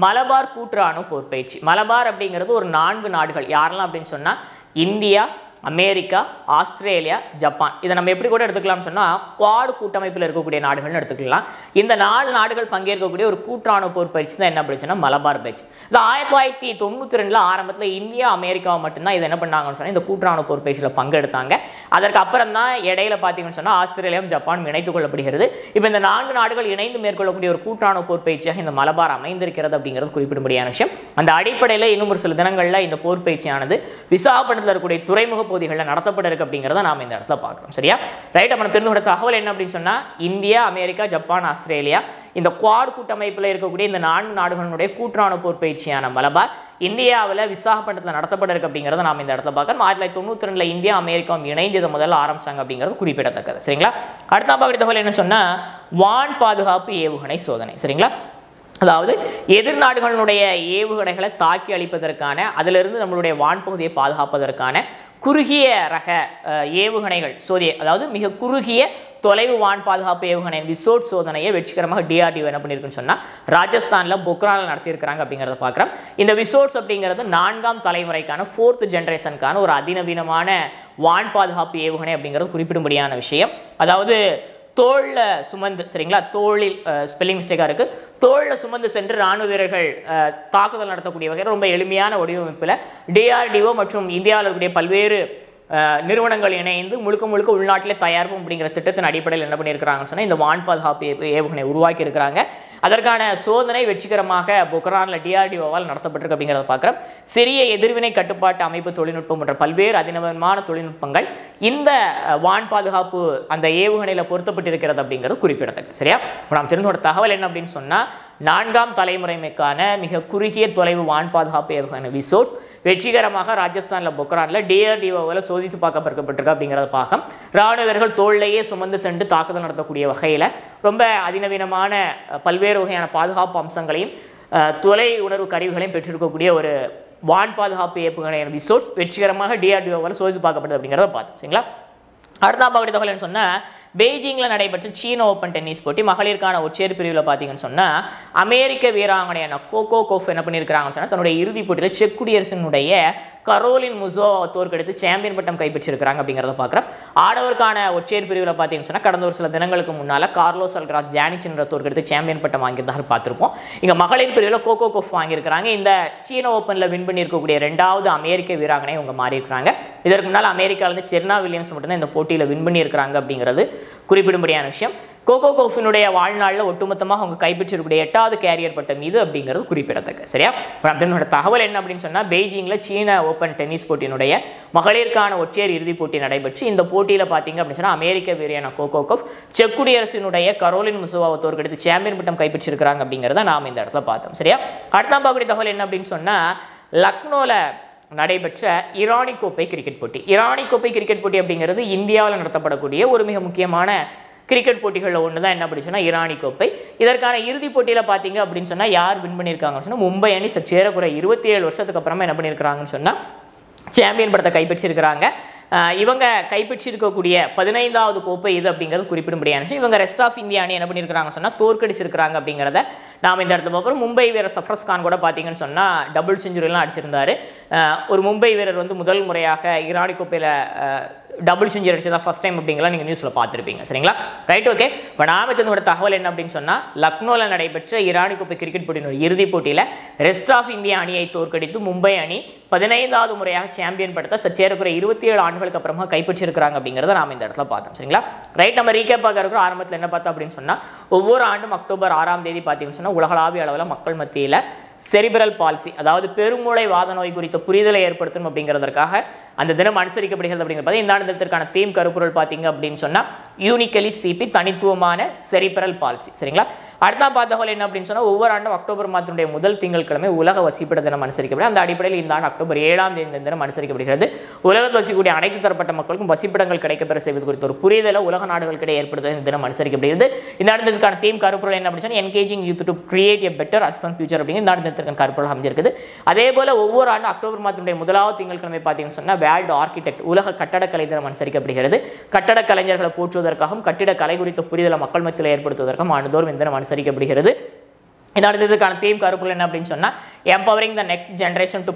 மலபார் கூட்டுறாணு போர் பயிற்சி. மலபார் அப்படிங்கிறது ஒரு 4 நாடுகள் யாரெல்லாம் அப்படின்னு சொன்னால் இந்தியா, அமெரிக்கா, ஆஸ்திரேலியா, ஜப்பான். இதை நம்ம எப்படி கூட எடுத்துக்கலாம்னு சொன்னால் குவாட் கூட்டமைப்பில் இருக்கக்கூடிய நாடுகள்னு எடுத்துக்கலாம். இந்த 4 நாடுகள் பங்கேற்கக்கூடிய ஒரு கூட்டுறாணு போர் பயிற்சி தான் என்ன அப்படின்னா மலபார் பயிற்சி. இது 1992 ஆரம்பத்தில் இந்தியா, அமெரிக்காவை மட்டும்தான் இதை என்ன பண்ணாங்கன்னு சொன்னால் இந்த கூட்டுறாணு போர் பயிற்சியில் பங்கெடுத்தாங்க. அதற்கு அப்புறம் தான் இடையில பார்த்தீங்கன்னு சொன்னால் ஆஸ்திரேலியாவும் ஜப்பானும் இணைத்துக் கொள்ளப்படுகிறது. இப்போ இந்த 4 நாடுகள் இணைந்து மேற்கொள்ளக்கூடிய ஒரு கூட்டுறாணு போர் பயிற்சியாக இந்த மலபார் அமைந்திருக்கிறது அப்படிங்கிறது குறிப்பிடும்படியான விஷயம். அந்த அடிப்படையில் இன்னும் ஒரு சில தினங்களில் இந்த போர் பயிற்சியானது விசாகப்பட்டினத்தில் இருக்கக்கூடிய துறைமுக பகுதிகளில் நடத்தப்பட இருக்கு அப்படிங்கிறத நாம் இந்த இடத்துல பார்க்குறோம். சரியா? ரைட். நம்ம தெரிந்து தகவல் என்ன அப்படின்னு சொன்னால் இந்தியா, அமெரிக்கா, ஜப்பான், ஆஸ்திரேலியா இந்த குவாட் கூட்டமைப்பில் இருக்கக்கூடிய இந்த 4 நாடுகளுடைய கூட்டுறாணு போர் பயிற்சியான மலபார் இந்தியாவில் விசாகப்பட்டினத்தில் நடத்தப்பட இருக்கு அப்படிங்கிறத நாம் இந்த இடத்துல பார்க்கணும். 1992 இந்தியா, அமெரிக்காவும் இணைந்து இதை முதல்ல ஆரம்பிச்சாங்க அப்படிங்கிறது குறிப்பிடத்தக்கது. சரிங்களா? அடுத்த பார்க்குற தகவல் என்ன சொன்னால் வான் பாதுகாப்பு ஏவுகணை சோதனை. சரிங்களா? அதாவது எதிர்நாடுகளுடைய ஏவுகணைகளை தாக்கி அளிப்பதற்கான, அதிலிருந்து நம்மளுடைய வான்பகுதியை பாதுகாப்பதற்கான குறுகிய ரக ஏவுகணைகள் அதாவது மிக குறுகிய தொலைவு வான் பாதுகாப்பு ஏவுகணை விசோட் சோதனையை வெற்றிகரமாக DRDO என்ன பண்ணியிருக்குன்னு சொன்னால் ராஜஸ்தானில் பொக்ரானில் நடத்தியிருக்கிறாங்க அப்படிங்கிறத பார்க்குறோம். இந்த விசோட்ஸ் அப்படிங்கிறது 4ஆம் தலைமுறைக்கான 4th ஜென்ரேஷனுக்கான ஒரு அதிநவீனமான வான் பாதுகாப்பு ஏவுகணை அப்படிங்கிறது குறிப்பிடும்படியான விஷயம். அதாவது தோளில் சுமந்து, சரிங்களா, தோளில் ஸ்பெல்லிங் மிஸ்டேக்காக இருக்குது, தோளில் சுமந்து சென்று ராணுவ வீரர்கள் தாக்குதல் நடத்தக்கூடிய வகையில் ரொம்ப எளிமையான வடிவமைப்பில் DRDO மற்றும் இந்தியாவில் இருக்கக்கூடிய பல்வேறு நிறுவனங்கள் இணைந்து முழுக்க உள்நாட்டிலே தயாரிப்பு அப்படிங்கிற திட்டத்தின் அடிப்படையில் என்ன பண்ணியிருக்கிறாங்கன்னு சொன்னால் இந்த வான் பாதுகாப்பு ஏவுகணை உருவாக்கி இருக்கிறாங்க. அதற்கான சோதனை வெற்றிகரமாக பொக்ரானில் DRDOவால் நடத்தப்பட்டிருக்கு அப்படிங்கிறத பார்க்குறோம். சிறிய எதிர்வினை கட்டுப்பாட்டு அமைப்பு தொழில்நுட்பம் போன்ற பல்வேறு அதிநவீனமான தொழில்நுட்பங்கள் இந்த வான் பாதுகாப்பு அந்த ஏவுகணையில் பொருத்தப்பட்டிருக்கிறது அப்படிங்கிறது குறிப்பிடத்தக்க. சரியா? நாம் தெரிந்த தகவல் என்ன அப்படின்னு சொன்னால் 4ஆம் தலைமுறைமைக்கான மிக குறுகிய தொலைவு வான் பாதுகாப்பு ஏவுகணை விசோட்ஸ் வெற்றிகரமாக ராஜஸ்தானில் பொக்ரானில் DRDOவால் சோதித்து பார்க்கப்பட்டிருக்கு அப்படிங்கிறத பார்க்கும். ராணுவ வீரர்கள் தோளிலேயே சுமந்து சென்று தாக்குதல் நடத்தக்கூடிய வகையில் ரொம்ப அதிநவீனமான பல்வேறு வகையான பாதுகாப்பு அம்சங்களையும் தொலை உணர்வு கருவிகளையும் பெற்றிருக்கக்கூடிய ஒரு வான் பாதுகாப்பு ஏவுகணை விசோட்ஸ் வெற்றிகரமாக DRDOவால் சோதித்து பார்க்கப்படுது அப்படிங்கிறத பார்த்தோம். சரிங்களா? அடுத்த பார்க்கக்கூடிய தகவல் என்ன சொன்னால் பெய்ஜிங்கில் நடைபெற்ற சீன ஓப்பன் டென்னிஸ் போட்டி மகளிருக்கான ஒற்றையர் பிரிவில் பார்த்தீங்கன்னு சொன்னால் அமெரிக்க வீராங்கனையான கோகோ கோஃப் என்ன பண்ணியிருக்கிறாங்கன்னு சொன்னால் தன்னுடைய இறுதிப் போட்டியில் செக் குடியரசினுடைய கரோலின் முசோவாவை தோற்கடித்து சாம்பியன் பட்டம் கைப்பற்றிருக்கிறாங்க அப்படிங்கிறத பார்க்குறோம். ஆடவருக்கான ஒற்றையர் பிரிவில் பார்த்தீங்கன்னு சொன்னால் கடந்த ஒரு சில தினங்களுக்கு முன்னால் கார்லோஸ் அல்கராஸ் ஜானிச்சின்ற தோற்கடித்து சாம்பியன் பட்டம் வாங்கியிருந்தாரு பார்த்துருப்போம். இங்கே மகளிர் பிரிவில் கோகோ கோஃப் வாங்கியிருக்கிறாங்க. இந்த சீன ஓப்பனில் வின் பண்ணியிருக்கக்கூடிய 2வது அமெரிக்க வீராங்கனை இவங்க மாறி இருக்கிறாங்க. இதற்கு முன்னால் அமெரிக்காவிலிருந்து செர்னா வில்லியம்ஸ் மட்டும்தான் இந்த போட்டியில் வின் பண்ணியிருக்கிறாங்க அப்படிங்கிறது குறிப்பிடும்படியான விஷயம். கோகோ கோஃபினுடைய வாழ்நாளில் ஒட்டுமொத்தமாக அவங்க கைப்பற்றிருக்கக்கூடிய 8வது கேரியர் பட்டம் இது அப்படிங்கிறது குறிப்பிடத்தக்க. சரியா? அதனோட தகவல் என்ன அப்படின்னு சொன்னால் பெய்ஜிங்கில் சீன ஓப்பன் டென்னிஸ் போட்டியினுடைய மகளிருக்கான ஒற்றையர் இறுதிப் போட்டி நடைபெற்று இந்த போட்டியில் பார்த்தீங்க அப்படின்னு சொன்னால் அமெரிக்க வீரான கோகோ கோஃப் செக் குடியரசினுடைய கரோலின் முசோவாவை தோற்கடித்து சாம்பியன் பட்டம் கைப்பற்றிருக்கிறாங்க அப்படிங்கிறத நாம் இந்த இடத்துல பார்த்தோம். சரியா? அடுத்த பார்க்கக்கூடிய தகவல் என்ன அப்படின்னு சொன்னால் லக்னோவில் நடைபெற்ற இரானி கோப்பை கிரிக்கெட் போட்டி. இரானி கோப்பை கிரிக்கெட் போட்டி அப்படிங்கிறது இந்தியாவில் நடத்தப்படக்கூடிய ஒரு மிக முக்கியமான கிரிக்கெட் போட்டிகளில் ஒன்று தான் என்ன அப்படி சொன்னால் இரானி கோப்பை. இதற்கான இறுதிப் போட்டியில் பார்த்தீங்க அப்படின்னு சொன்னால் யார் வின் பண்ணியிருக்காங்கன்னு சொன்னால் மும்பை அணி சேரக்குறை 27 வருஷத்துக்கு அப்புறமா என்ன பண்ணியிருக்கிறாங்கன்னு சொன்னால் சாம்பியன் படத்தை கைப்பற்றியிருக்கிறாங்க. இவங்க கைப்பற்றியிருக்கக்கூடிய 15வது கோப்பை இது அப்படிங்கிறது குறிப்பிடும்படியான விஷயம். இவங்க ரெஸ்ட் ஆஃப் இந்தியா அணி என்ன பண்ணியிருக்காங்க சொன்னால் தோற்கடிச்சிருக்கிறாங்க அப்படிங்கிறத நாம் இந்த இடத்துல பார்ப்போம். மும்பை வீரர் சஃப்ரஸ் கான் கூட பார்த்தீங்கன்னு சொன்னால் டபுள் செஞ்சுரியெலாம் அடிச்சிருந்தார். ஒரு மும்பை வீரர் வந்து முதல் முறையாக இரானி கோப்பையில் டபுள் செஞ்சுரி அடிச்சதா ஃபர்ஸ்ட் டைம் அப்படிங்கலாம் நீங்கள் நியூஸில் பார்த்துருப்பீங்க. சரிங்களா, ரைட், ஓகே. இப்போ நாம தந்தோட தகவல் என்ன அப்படின்னு சொன்னால் லக்னோவில் நடைபெற்ற இரானி கோப்பை கிரிக்கெட் போட்டியினுடைய இறுதிப் போட்டியில் ரெஸ்ட் ஆஃப் இந்தியா அணியை தோற்கடித்து மும்பை அணி 15வது முறையாக சாம்பியன் படத்தை சற்றேறக்குறை 27 ஆண்டுகளுக்கு அப்புறமா கைப்பற்றிருக்கிறாங்க அப்படிங்கிறத நாம் இந்த இடத்துல பார்த்தோம். சரிங்களா, ரைட். நம்ம ரீகேப் பார்க்க இருக்கிறோம். ஆரம்பத்தில் என்ன பார்த்தோம் அப்படின்னு சொன்னால் ஒவ்வொரு ஆண்டும் அக்டோபர் 6ஆம் தேதி பார்த்தீங்கன்னு சொன்னால் உலகளாவிய அளவில் மக்கள் மத்தியில் செரிபிரல் பால்சி அதாவது பெருமூளை வாத நோய் குறித்த புரிதலை ஏற்படுத்தணும் அப்படிங்கிறதுக்காக அந்த தினம் அனுசரிக்கப்படுகிறது அப்படிங்கிறது இந்த ஆண்டத்திற்கான தீம் கருப்பொருள் பார்த்தீங்க அப்படின்னு சொன்னால் யூனிக்கலி சிபி தனித்துவமான செரிபிரல் பால்சி. சரிங்களா, அடுத்த பார்த்தகோல் என்ன அப்படின்னு சொன்னால் ஒவ்வொரு ஆண்டும் அக்டோபர் மாதத்தினுடைய முதல் திங்கட்கிழமை உலக வசிப்பிட தினம் அனுசரிக்கப்படும். அந்த அடிப்படையில் இந்த ஆண்டு அக்டோபர் 7ஆம் தேதி தினம் அனுசரிக்கப்படுகிறது. உலகத்தில் வசிக்கக்கூடிய அனைத்து தரப்பட்ட மக்களுக்கும் வசிப்பிடங்கள் கிடைக்கப்பெற செய்வது குறித்த ஒரு புரிதலை உலக நாடுகளுக்கிடையே ஏற்படுத்த இந்த தினம் அனுசரிக்கப்படுகிறது. இந்த ஆண்டத்திற்கான தீம் கருப்பொருள் என்ன அப்படின்னு சொன்னால் engaging youth to create a better urban future அப்படிங்கிற இந்த ஆண்டத்திற்கான கருப்பொருள் அமைஞ்சிருக்குது. அதே போல ஒவ்வொரு ஆண்டு அக்டோபர் மாதத்தினுடைய முதலாவது திங்கட்கிழமை பார்த்தீங்கன்னு சொன்னால் வேர்ல்டு ஆர்கிடெக்ட் உலக கட்டடக்கலை தினம் அனுசரிக்கப்படுகிறது. கட்டடக் கலைஞர்களை போற்றுவதற்காகவும் கட்டிட கலை குறித்த புரிதலை மக்கள் மத்தியில் ஏற்படுத்துவதற்கும் ஆண்டுதோறும் இந்த தினம் அனுசரிக்கப்படுகிறது. இந்த அடுத்ததுக்கான தீம் கருப்பொருள் என்ன அப்படின்னு சொன்னால் empowering the next generation to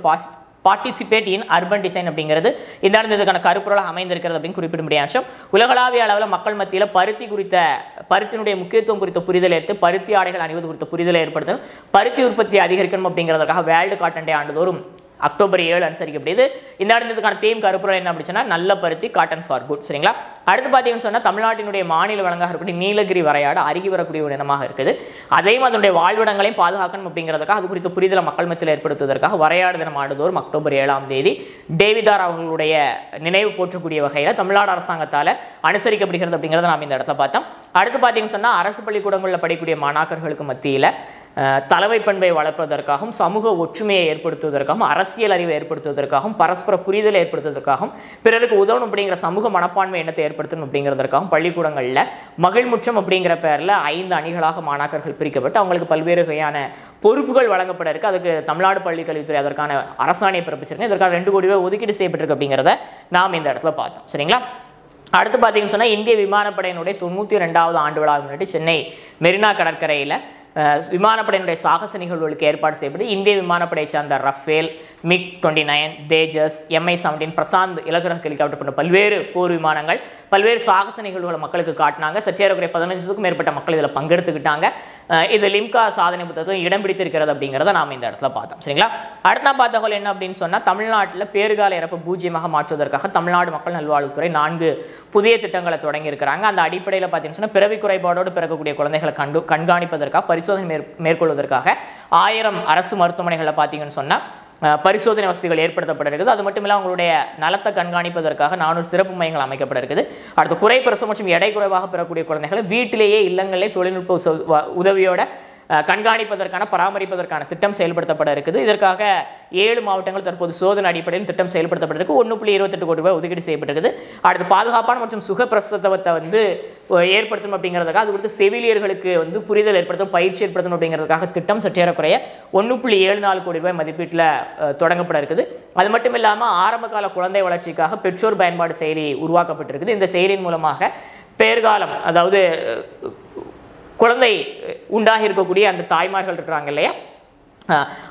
participate in urban design அப்படிங்கிறது இந்த இடத்துக்கான கருப்பொருளாக அமைந்திருக்கிறது அப்படின்னு குறிப்பிடும்படியான விஷயம். உலகளாவிய அளவில் மக்கள் மத்தியில் பருத்தினுடைய முக்கியத்துவம் குறித்த புரிதல் ஏற்று பருத்தி ஆடைகள் அணிவது குறித்த புரிதலை ஏற்படுத்தும் பருத்தி உற்பத்தி அதிகரிக்கணும் அப்படிங்கிறதுக்காக வேர்ல்டு காட்டன் டே ஆண்டுதோறும் அக்டோபர் 7 அனுசரிக்கப்படுது. இந்த இடத்துக்கான தீம் கருப்பொருள் என்ன அப்படின்னு சொன்னால் நல்ல பருத்தி காட்டன் ஃபார் குட். சரிங்களா, அடுத்து பார்த்தீங்கன்னு சொன்னால் தமிழ்நாட்டினுடைய மாநில வழங்காக இருக்கக்கூடிய நீலகிரி வரையாடு அருகி வரக்கூடிய ஒரு இனமாக இருக்குது. அதையும் அதனுடைய வாழ்விடங்களையும் பாதுகாக்கணும் அப்படிங்கிறதுக்காக அது குறித்த புரிதலை மக்கள் மத்தியில் ஏற்படுத்துவதற்காக வரையாடு தினம் ஆண்டுதோறும் அக்டோபர் 7ஆம் தேதி டேவிதார் அவர்களுடைய நினைவு போற்றக்கூடிய வகையில் தமிழ்நாடு அரசாங்கத்தால் அனுசரிக்கப்படுகிறது அப்படிங்கிறத நாம் இந்த இடத்துல பார்த்தோம். அடுத்து பார்த்தீங்கன்னு சொன்னால் அரசு பள்ளிக்கூடங்களில் படிக்கக்கூடிய மாணாக்கர்களுக்கு மத்தியில் தலைமை பண்பை வளர்ப்பதற்காகவும் சமூக ஒற்றுமையை ஏற்படுத்துவதற்காகவும் அரசியல் அறிவை ஏற்படுத்துவதற்காகவும் பரஸ்பர புரிதலை ஏற்படுத்துவதற்காகவும் பிறருக்கு உதவணும் அப்படிங்கிற சமூக மனப்பான்மை எண்ணத்தை ஏற்படுத்தணும் அப்படிங்கிறதற்காகவும் பள்ளிக்கூடங்களில் மகிழ்முற்றம் அப்படிங்கிற பேரில் 5 அணிகளாக மாணாக்கர்கள் பிரிக்கப்பட்டு அவங்களுக்கு பல்வேறு வகையான பொறுப்புகள் வழங்கப்பட இருக்கு. அதுக்கு தமிழ்நாடு பள்ளிக்கல்வித்துறை அதற்கான அரசாணையை பிறப்பிச்சிருக்கு. இதற்காக 2 கோடி ரூபாய் ஒதுக்கீடு செய்யப்பட்டிருக்கு அப்படிங்கிறத நாம் இந்த இடத்துல பார்த்தோம். சரிங்களா, அடுத்து பார்த்தீங்கன்னு சொன்னால் இந்திய விமானப்படையினுடைய 92வது ஆண்டு விழாவை முன்னிட்டு சென்னை மெரினா கடற்கரையில் விமானப்படையினுடைய சாகச நிகழ்வுகளுக்கு ஏற்பாடு செய்யப்பட்டு இந்திய விமானப்படையை சார்ந்த ரஃபேல், MiG-29, தேஜஸ், MI-17, பிரசாந்த் இலகுரக ஹெலிகாப்டர் போன்ற பல்வேறு போர் விமானங்கள் பல்வேறு சாகச நிகழ்வுகளை மக்களுக்கு காட்டினாங்க. சற்றேறக்குறைய 15க்கும் மேற்பட்ட மக்கள் இதில் பங்கெடுத்துக்கிட்டாங்க. இது லிம்கா சாதனை புத்தகத்தில் இடம் பிடித்திருக்கிறது அப்படிங்கிறத நாம் இந்த இடத்துல பார்த்தோம். சரிங்களா, அடுத்த பார்த்தகோல் என்ன அப்படின்னு சொன்னால் தமிழ்நாட்டில் பேறுகால இறப்பு பூஜ்ஜியமாக மாற்றுவதற்காக தமிழ்நாடு மக்கள் நல்வாழ்வுத்துறை 4 புதிய திட்டங்களை தொடங்கி இருக்கிறாங்க. அந்த அடிப்படையில் பார்த்தீங்கன்னு சொன்னால் பிறவி குறைபாடோடு பிறக்கக்கூடிய குழந்தைகளை கண்காணிப்பதற்காக பரிசோதனை மேற்கொள்வதற்காக 1000 அரசு மருத்துவமனைகளில் பார்த்தீங்கன்னு சொன்னால் பரிசோதனை வசதிகள் ஏற்படுத்தப்பட இருக்குது. அது மட்டும் இல்லை அவங்களுடைய நலத்தை கண்காணிப்பதற்காக 400 சிறப்பு மையங்கள் அமைக்கப்பட இருக்குது. அடுத்து குறை பிரசவம் மற்றும் எடை குறைவாக பெறக்கூடிய குழந்தைகளை வீட்டிலேயே இல்லங்களிலே தொழில்நுட்ப உதவியோட கண்காணிப்பதற்கான பராமரிப்பதற்கான திட்டம் செயல்படுத்தப்பட இருக்குது. இதற்காக 7 மாவட்டங்கள் தற்போது சோதனை அடிப்படையில் திட்டம் செயல்படுத்தப்பட்டிருக்கு. 1.28 கோடி ரூபாய் ஒதுக்கீடு செய்யப்பட்டிருக்குது. அடுத்து பாதுகாப்பான மற்றும் சுகப்பிரசவத்தை ஏற்படுத்தணும் அப்படிங்கிறதுக்காக அது குறித்து செவிலியர்களுக்கு புரிதல் ஏற்படுத்தும் பயிற்சி ஏற்படுத்தணும் அப்படிங்கிறதுக்காக திட்டம் சற்றேறக்குறைய 1.74 கோடி ரூபாய் மதிப்பீட்டில் தொடங்கப்பட இருக்குது. அது மட்டும் இல்லாமல் ஆரம்ப கால குழந்தை வளர்ச்சிக்காக பெற்றோர் பயன்பாடு செயலி உருவாக்கப்பட்டிருக்குது. இந்த செயலியின் மூலமாக பேர்காலம் அதாவது குழந்தை உண்டாகி இருக்கக்கூடிய அந்த தாய்மார்கள் இருக்கிறாங்க இல்லையா,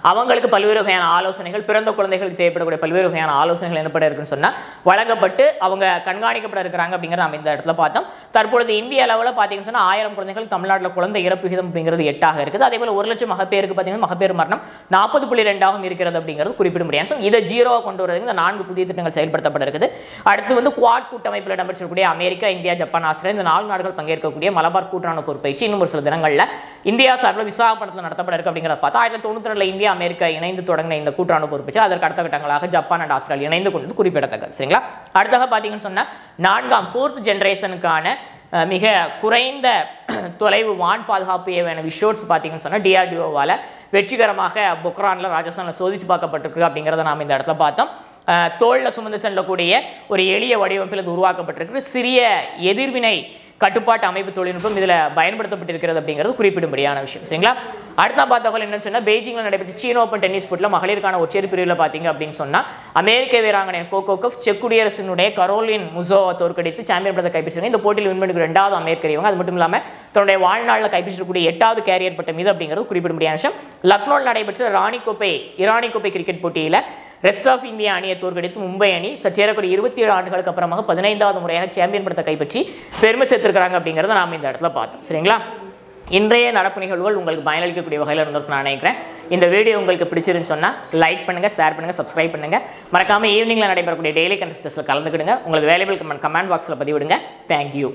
அவங்களுக்கு பல்வேறு வகையான ஆலோசனைகள் பிறந்த குழந்தைகளுக்கு தேவைப்படக்கூடிய பல்வேறு வகையான ஆலோசனைகள் என்னப்பட இருக்குன்னு சொன்னால் வழங்கப்பட்டு அவங்க கண்காணிக்கப்பட இருக்கிறாங்க அப்படிங்கிறத நம்ம இந்த இடத்துல பார்த்தோம். தற்பொழுது இந்திய அளவில் பார்த்தீங்கன்னு சொன்னால் 1000 குழந்தைகள் தமிழ்நாட்டில் குழந்தை இறப்பு விகிதம் அப்படிங்கிறது 8ஆக இருக்குது. அதே போல் 1 லட்சம் மகப்பேருக்கு பார்த்தீங்கன்னா மகப்பேறு மரணம் 40.2 இருக்கிறது அப்படிங்கிறது குறிப்பிட முடியாது. இதை 0 கொண்டு வரதுக்கு இந்த 4 புதிய திட்டங்கள் செயல்படுத்தப்பட இருக்குது. அடுத்து குவாட் கூட்டமைப்பில் இடம்பெற்றக்கூடிய அமெரிக்கா, இந்தியா, ஜப்பான், ஆஸ்திரேலியா இந்த 4 நாடுகள் பங்கேற்கக்கூடிய மலபார் கூட்டான பொறுப்பயிற்சி இன்னும் ஒரு சில தினங்களில் இந்தியா சார்பில் விசாகப்பட்டினத்தில் நடத்தப்பட இருக்கு அப்படிங்கிறத பார்த்தா 1992 இந்தியா அமெரிக்கா இணைந்து தொடங்கின இந்த கூட்டான பொறுப்பிச்சு அதற்கு அடுத்த கட்டங்களாக ஜப்பான் அண்ட் ஆஸ்திரேலியா இணைந்து கொண்டு குறிப்பிடத்தக்கது. சரிங்களா, அடுத்ததாக பார்த்தீங்கன்னு சொன்னால் 4th ஜெனரேஷனுக்கான மிக குறைந்த தொலைவு வான் பாதுகாப்பு ஏவான விஷோர்ஸ் பார்த்தீங்கன்னு சொன்னால் DRDOவால் வெற்றிகரமாக பொக்ரானில் ராஜஸ்தானில் சோதிச்சு பார்க்கப்பட்டிருக்கு அப்படிங்கிறத நாம் இந்த இடத்துல பார்த்தோம். தோளில் சுமந்து செல்லக்கூடிய ஒரு எளிய வடிவமைப்பில் இது உருவாக்கப்பட்டிருக்கு. சிறிய எதிர்வினை கட்டுப்பாட்டு அமைப்பு தொழில்நுட்பம் இதில் பயன்படுத்தப்பட்டிருக்கிறது அப்படிங்கிறது குறிப்பிடும்படியான விஷயம். சரிங்களா? அடுத்த பார்த்தவர்கள் என்னன்னு சொன்னால், பெய்ஜிங்கில் நடைபெற்ற சீன ஓப்பன் டென்னிஸ் போட்டியில் மகளிருக்கான ஒற்றையர் பிரிவில் பார்த்தீங்க அப்படின்னு சொன்னால், அமெரிக்க வீராங்கனை கோகோ கஃப் செக் குடியரசினுடைய கரோலின் முசோவா தோற்கடித்து சாம்பியன் பட்டத்தை கைப்பற்றினாங்க. இந்த போட்டியில் வின் பண்ணிக்கிற 2வது அமெரிக்கரியவங்க. அது மட்டும் இல்லாமல் தன்னுடைய வாழ்நாளில் கைப்பற்றக்கூடிய 8வது கேரியர் பட்டம் இது அப்படிங்கிறது குறிப்பிடும்படியான விஷயம். லக்னோவில் நடைபெற்ற இரானி கோப்பை கிரிக்கெட் போட்டியில் ரெஸ்ட் ஆஃப் இந்தியா அணியை தோற்கடித்து மும்பை அணி சற்றேறக்குரிய 27 ஆண்டுகளுக்கு அப்புறமாக 15வது முறையாக சாம்பியன் பட்டத்தை கைப்பற்றி பெருமை சேர்த்திருக்கிறாங்க அப்படிங்கிறத நாம் இந்த இடத்துல பார்த்தோம். சரிங்களா? இன்றைய நடப்பு நிகழ்வுகள் உங்களுக்கு பயனளிக்கக்கூடிய வகையில் இருந்திருக்கு நான் நினைக்கிறேன். இந்த வீடியோ உங்களுக்கு பிடிச்சிருன்னு சொன்னால் லைக் பண்ணுங்கள், ஷேர் பண்ணுங்கள், சப்ஸ்கிரைப் பண்ணுங்கள். மறக்காமல் ஈவினிங்கில் நடைபெறக்கூடிய டெய்லி கண்டெஸ்ட்டில் கலந்துக்கிடுங்க. உங்களுக்கு வேலைபிள் கமெண்ட் பாக்ஸில் பதிவிடுங்க. தேங்க்யூ.